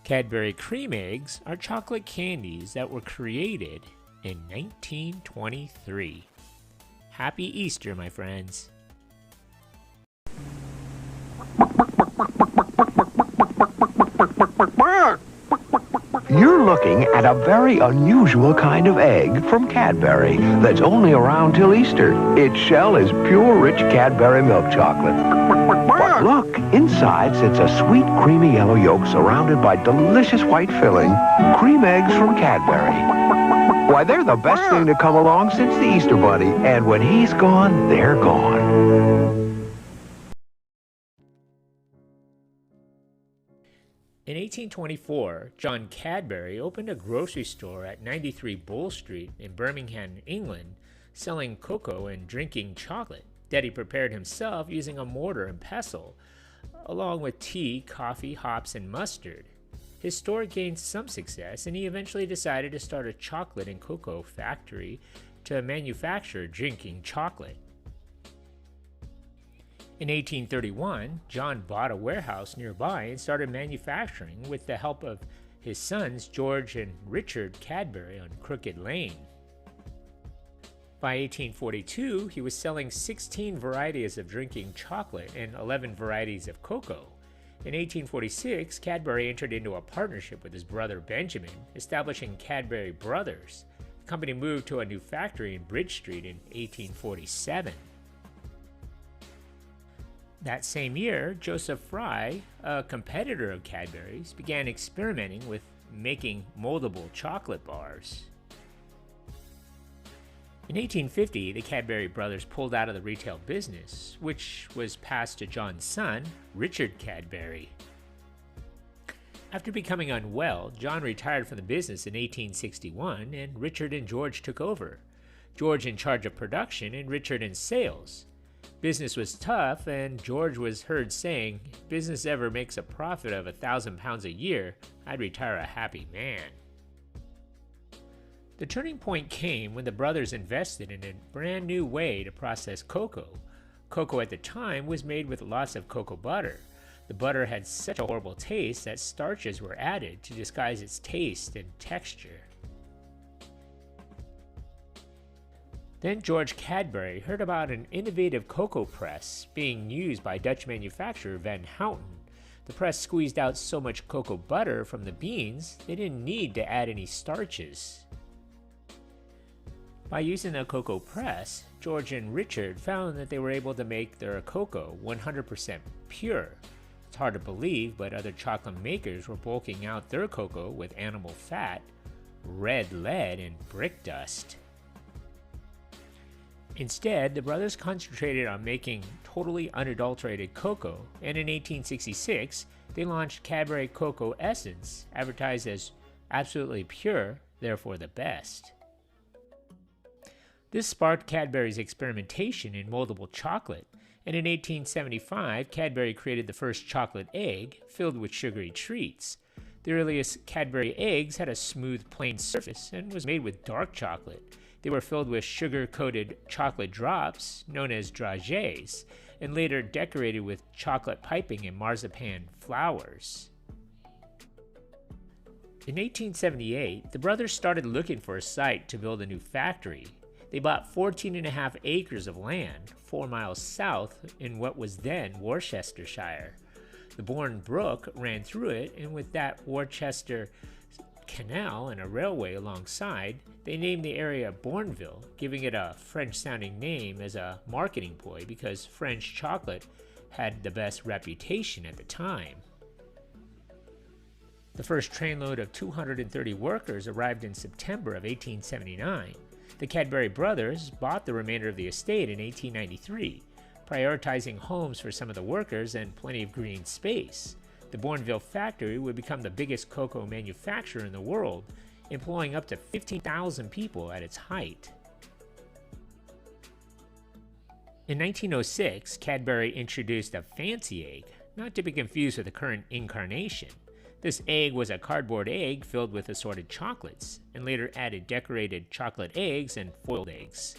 Cadbury Creme Eggs are chocolate candies that were created in 1923. Happy Easter, my friends. You're looking at a very unusual kind of egg from Cadbury that's only around till Easter. Its shell is pure, rich Cadbury milk chocolate. But look, inside sits a sweet, creamy yellow yolk surrounded by delicious white filling. Creme eggs from Cadbury. Why, they're the best thing to come along since the Easter Bunny. And when he's gone, they're gone. In 1824, John Cadbury opened a grocery store at 93 Bull Street in Birmingham, England, selling cocoa and drinking chocolate that he prepared himself using a mortar and pestle, along with tea, coffee, hops, and mustard. His store gained some success, and he eventually decided to start a chocolate and cocoa factory to manufacture drinking chocolate. In 1831, John bought a warehouse nearby and started manufacturing with the help of his sons George and Richard Cadbury on Crooked Lane. By 1842, he was selling 16 varieties of drinking chocolate and 11 varieties of cocoa. In 1846, Cadbury entered into a partnership with his brother Benjamin, establishing Cadbury Brothers. The company moved to a new factory in Bridge Street in 1847. That same year, Joseph Fry, a competitor of Cadbury's, began experimenting with making moldable chocolate bars. In 1850, the Cadbury brothers pulled out of the retail business, which was passed to John's son, Richard Cadbury. After becoming unwell, John retired from the business in 1861, and Richard and George took over. George in charge of production and Richard in sales. Business was tough, and George was heard saying, "If business ever makes a profit of £1,000 a year, I'd retire a happy man." The turning point came when the brothers invested in a brand new way to process cocoa. Cocoa at the time was made with lots of cocoa butter. The butter had such a horrible taste that starches were added to disguise its taste and texture. Then George Cadbury heard about an innovative cocoa press being used by Dutch manufacturer Van Houten. The press squeezed out so much cocoa butter from the beans, they didn't need to add any starches. By using the cocoa press, George and Richard found that they were able to make their cocoa 100% pure. It's hard to believe, but other chocolate makers were bulking out their cocoa with animal fat, red lead, and brick dust. Instead, the brothers concentrated on making totally unadulterated cocoa, and in 1866, they launched Cadbury Cocoa Essence, advertised as absolutely pure, therefore the best. This sparked Cadbury's experimentation in moldable chocolate, and in 1875, Cadbury created the first chocolate egg filled with sugary treats. The earliest Cadbury eggs had a smooth, plain surface and was made with dark chocolate. They were filled with sugar-coated chocolate drops, known as dragées, and later decorated with chocolate piping and marzipan flowers. In 1878, the brothers started looking for a site to build a new factory. They bought 14.5 acres of land, 4 miles south in what was then Worcestershire. The Bourne Brook ran through it, and with that Worcester Canal and a railway alongside, they named the area Bournville, giving it a French-sounding name as a marketing ploy because French chocolate had the best reputation at the time. The first trainload of 230 workers arrived in September of 1879. The Cadbury brothers bought the remainder of the estate in 1893, prioritizing homes for some of the workers and plenty of green space. The Bournville factory would become the biggest cocoa manufacturer in the world, employing up to 15,000 people at its height. In 1906, Cadbury introduced a fancy egg, not to be confused with the current incarnation. This egg was a cardboard egg filled with assorted chocolates, and later added decorated chocolate eggs and foiled eggs.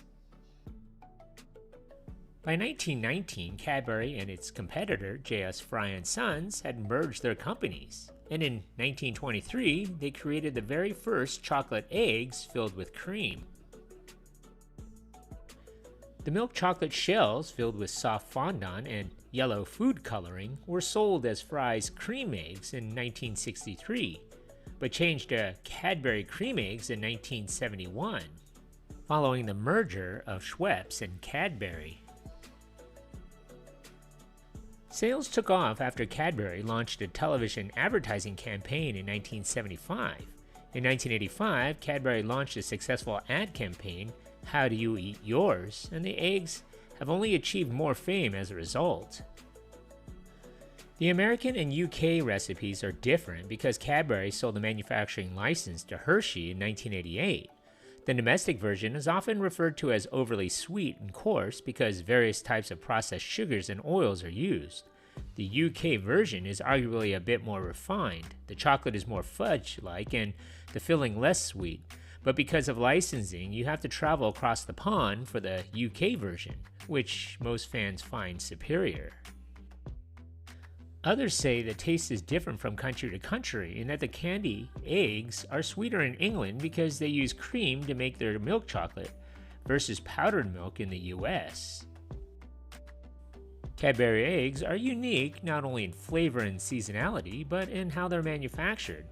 By 1919, Cadbury and its competitor, J.S. Fry & Sons, had merged their companies. And in 1923, they created the very first chocolate eggs filled with cream. The milk chocolate shells filled with soft fondant and yellow food coloring were sold as Fry's Creme Eggs in 1963, but changed to Cadbury Creme Eggs in 1971, following the merger of Schweppes and Cadbury. Sales took off after Cadbury launched a television advertising campaign in 1975. In 1985, Cadbury launched a successful ad campaign, How Do You Eat Yours? And the eggs have only achieved more fame as a result. The American and UK recipes are different because Cadbury sold the manufacturing license to Hershey in 1988. The domestic version is often referred to as overly sweet and coarse because various types of processed sugars and oils are used. The UK version is arguably a bit more refined. The chocolate is more fudge-like and the filling less sweet, but because of licensing, you have to travel across the pond for the UK version, which most fans find superior. Others say the taste is different from country to country and that the candy eggs are sweeter in England because they use cream to make their milk chocolate versus powdered milk in the US. Cadbury eggs are unique not only in flavor and seasonality, but in how they're manufactured.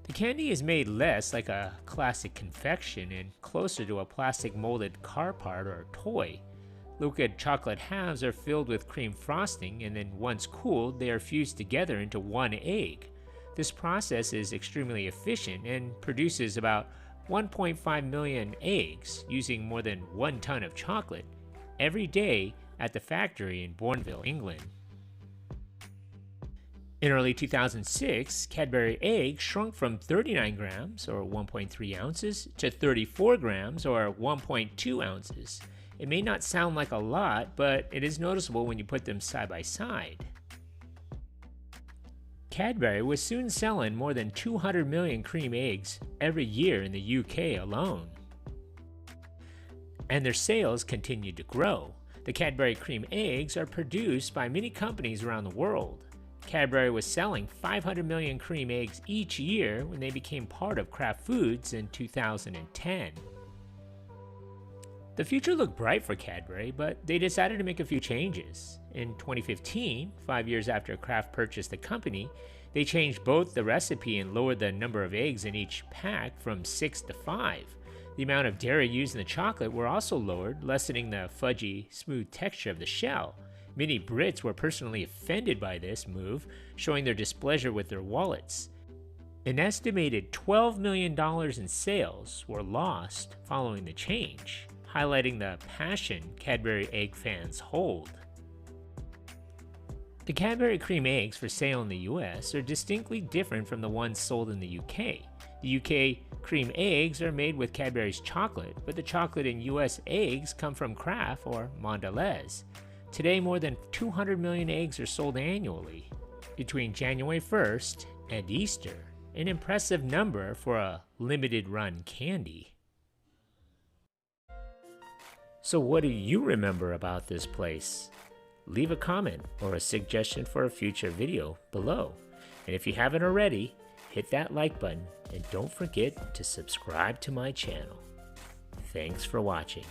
The candy is made less like a classic confection and closer to a plastic molded car part or toy. Liquid chocolate halves are filled with cream frosting, and then once cooled, they are fused together into one egg. This process is extremely efficient and produces about 1.5 million eggs using more than 1 ton of chocolate every day at the factory in Bournville, England. In early 2006, Cadbury eggs shrunk from 39 grams or 1.3 ounces to 34 grams or 1.2 ounces. It may not sound like a lot, but it is noticeable when you put them side by side. Cadbury was soon selling more than 200 million cream eggs every year in the UK alone. And their sales continued to grow. The Cadbury Creme Eggs are produced by many companies around the world. Cadbury was selling 500 million cream eggs each year when they became part of Kraft Foods in 2010. The future looked bright for Cadbury, but they decided to make a few changes. In 2015, 5 years after Kraft purchased the company, they changed both the recipe and lowered the number of eggs in each pack from 6 to 5. The amount of dairy used in the chocolate were also lowered, lessening the fudgy, smooth texture of the shell. Many Brits were personally offended by this move, showing their displeasure with their wallets. An estimated $12 million in sales were lost following the change, highlighting the passion Cadbury egg fans hold. The Cadbury Creme Eggs for sale in the US are distinctly different from the ones sold in the UK. The UK Creme Eggs are made with Cadbury's chocolate, but the chocolate in US eggs come from Kraft or Mondelez. Today, more than 200 million eggs are sold annually. Between January 1st and Easter, an impressive number for a limited-run candy. So what do you remember about this place? Leave a comment or a suggestion for a future video below. And if you haven't already, hit that like button and don't forget to subscribe to my channel. Thanks for watching.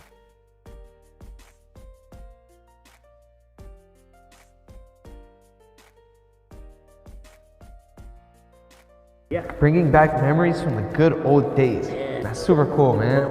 Bringing back memories from the good old days. That's super cool, man.